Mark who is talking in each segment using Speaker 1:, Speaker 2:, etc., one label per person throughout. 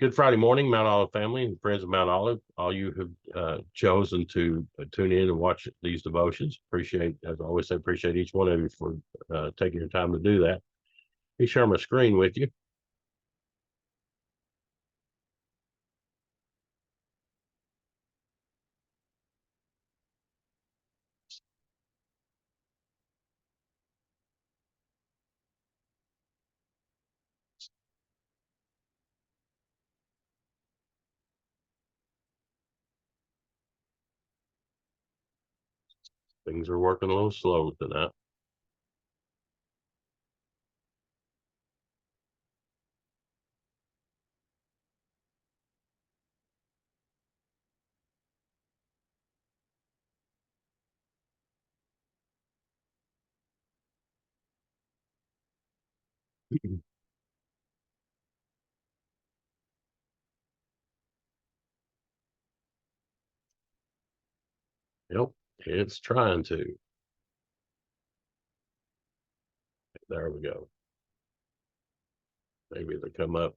Speaker 1: Good Friday morning, Mount Olive family and friends of Mount Olive. All you have chosen to tune in and watch these devotions. Appreciate, as I always say, appreciate each one of you for taking your time to do that. Let me share my screen with you. Things are working a little slow tonight. Yep, it's trying to. There we go. Maybe they'll come up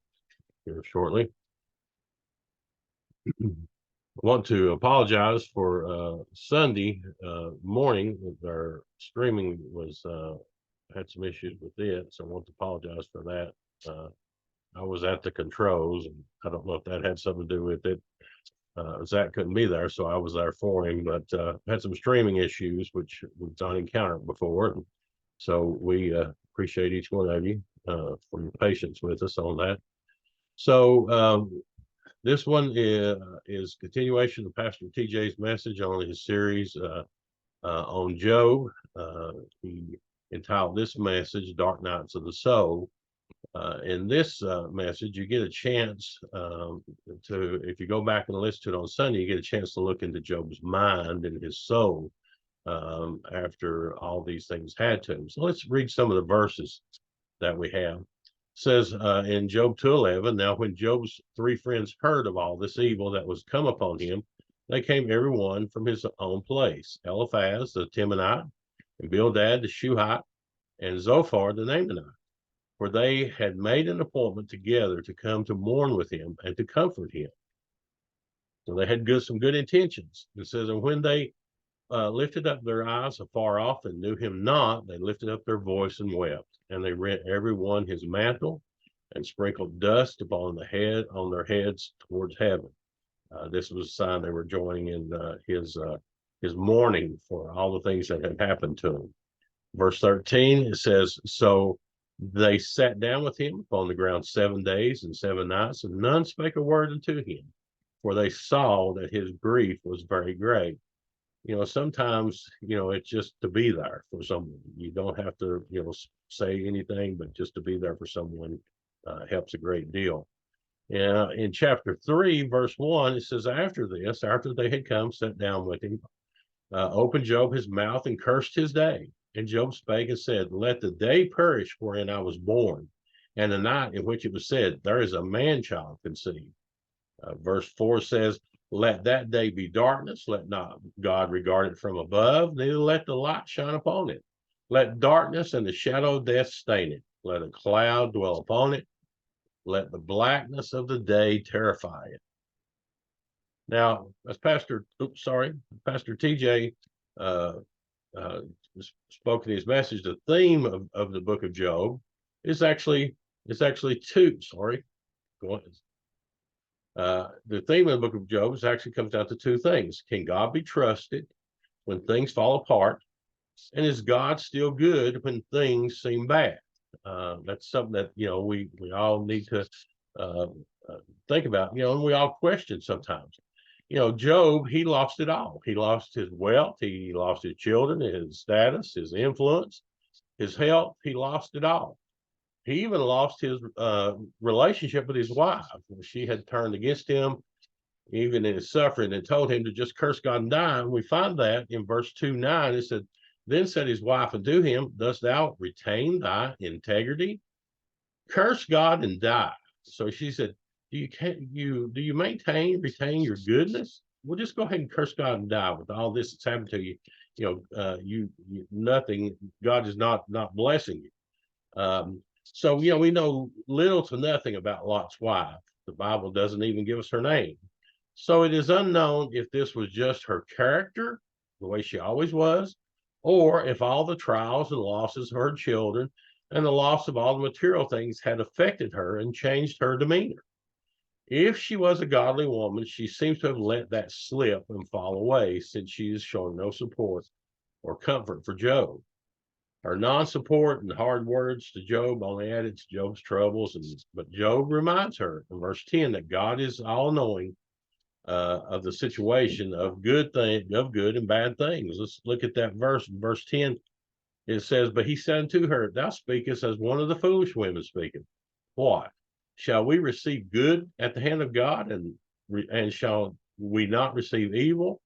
Speaker 1: here shortly. I want to apologize for Sunday morning. Our streaming was had some issues with it, so I want to apologize for that. I was at the controls, and I don't know if that had something to do with it. Zach couldn't be there, so I was there for him, but had some streaming issues, which we've not encountered before. So we appreciate each one of you for your patience with us on that. So this one is continuation of Pastor TJ's message on his series on Job. He entitled this message, Dark Nights of the Soul. In this message, you get a chance to, if you go back and listen to it on Sunday, you get a chance to look into Job's mind and his soul after all these things had to him. So let's read some of the verses that we have. It says in Job 2:11, now when Job's three friends heard of all this evil that was come upon him, they came every one from his own place. Eliphaz the Temanite, and Bildad the Shuhite, and Zophar the Naamanite. For they had made an appointment together to come to mourn with him and to comfort him. So they had some good intentions. It says, and when they lifted up their eyes afar off and knew him not, they lifted up their voice and wept. And they rent every one his mantle and sprinkled dust upon their heads towards heaven. This was a sign they were joining in his mourning for all the things that had happened to him. Verse 13, it says, so they sat down with him upon the ground 7 days and 7 nights, and none spake a word unto him, for they saw that his grief was very great. Sometimes, it's just to be there for someone. You don't have to, say anything, but just to be there for someone helps a great deal. And in chapter 3, verse 1, it says, after this, after they had come, sat down with him, opened Job his mouth and cursed his day. And Job spake and said, let the day perish wherein I was born, and the night in which it was said, there is a man-child conceived. Verse 4 says, let that day be darkness, let not God regard it from above, neither let the light shine upon it. Let darkness and the shadow of death stain it. Let a cloud dwell upon it. Let the blackness of the day terrify it. Now, as Pastor TJ spoke in his message, the theme of the book of Job is actually two. The theme of the book of Job actually comes down to two things. Can God be trusted when things fall apart? And is God still good when things seem bad? That's something that, we all need to think about, and we all question sometimes. Job, he lost it all. He lost his wealth. He lost his children, his status, his influence, his health. He lost it all. He even lost his relationship with his wife. She had turned against him, even in his suffering, and told him to just curse God and die. And we find that in verse 2:9. It said, then said his wife unto him, dost thou retain thy integrity? Curse God and die. So she said, do you retain your goodness? We'll just go ahead and curse God and die with all this that's happened to you. Nothing. God is not blessing you. So we know little to nothing about Lot's wife. The Bible doesn't even give us her name. So it is unknown if this was just her character, the way she always was, or if all the trials and losses of her children and the loss of all the material things had affected her and changed her demeanor. If she was a godly woman, she seems to have let that slip and fall away since she has shown no support or comfort for Job. Her non-support and hard words to Job only added to Job's troubles, but Job reminds her in verse 10 that God is all-knowing of the situation of good and bad things. Let's look at that verse. In verse 10, it says, "But he said unto her, Thou speakest as one of the foolish women speaking. What? Shall we receive good at the hand of God, and shall we not receive evil?"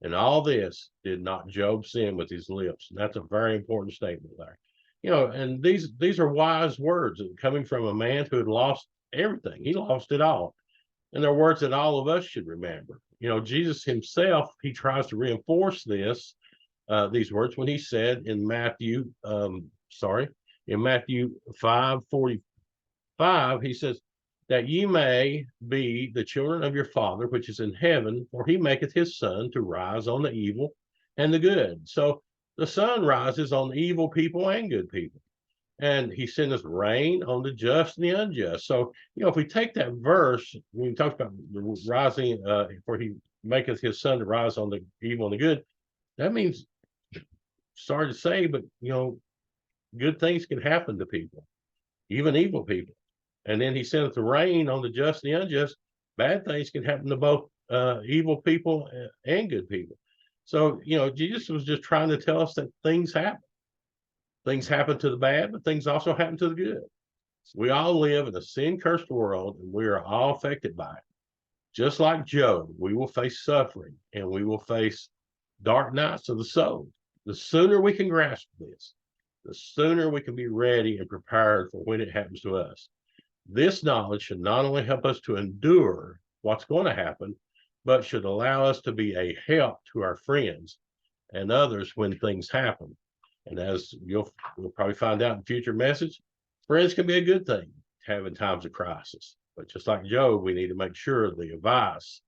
Speaker 1: And all this did not Job sin with his lips. And that's a very important statement there. And these are wise words coming from a man who had lost everything. He lost it all. And they're words that all of us should remember. Jesus himself, he tries to reinforce these words when he said in Matthew 5:45, he says, "That ye may be the children of your Father which is in heaven, for he maketh his sun to rise on the evil and the good." So the sun rises on evil people and good people. And he sendeth rain on the just and the unjust. So, if we take that verse, when he talks about the rising, for he maketh his sun to rise on the evil and the good, that means, sorry to say, but, good things can happen to people, even evil people. And then he sendeth the rain on the just and the unjust. Bad things can happen to both evil people and good people. So, Jesus was just trying to tell us that things happen. Things happen to the bad, but things also happen to the good. We all live in a sin-cursed world, and we are all affected by it. Just like Job, we will face suffering, and we will face dark nights of the soul. The sooner we can grasp this, the sooner we can be ready and prepared for when it happens to us. This knowledge should not only help us to endure what's going to happen, but should allow us to be a help to our friends and others when things happen. And as we'll probably find out in future message, friends can be a good thing to have in times of crisis. But just like Job, we need to make sure the advice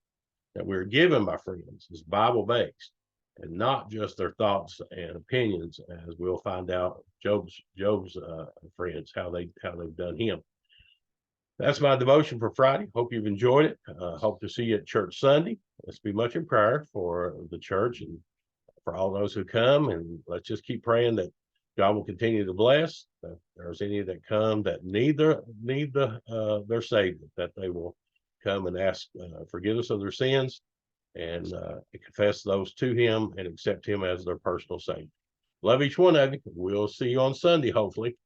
Speaker 1: that we're given by friends is Bible-based and not just their thoughts and opinions, as we'll find out Job's friends, how they've done him. That's my devotion for Friday. Hope you've enjoyed it. Hope to see you at church Sunday. Let's be much in prayer for the church and for all those who come, and let's just keep praying that God will continue to bless. If there's any that come that need their Savior, that they will come and ask forgiveness of their sins and confess those to Him and accept Him as their personal Savior. Love each one of you. We'll see you on Sunday, hopefully.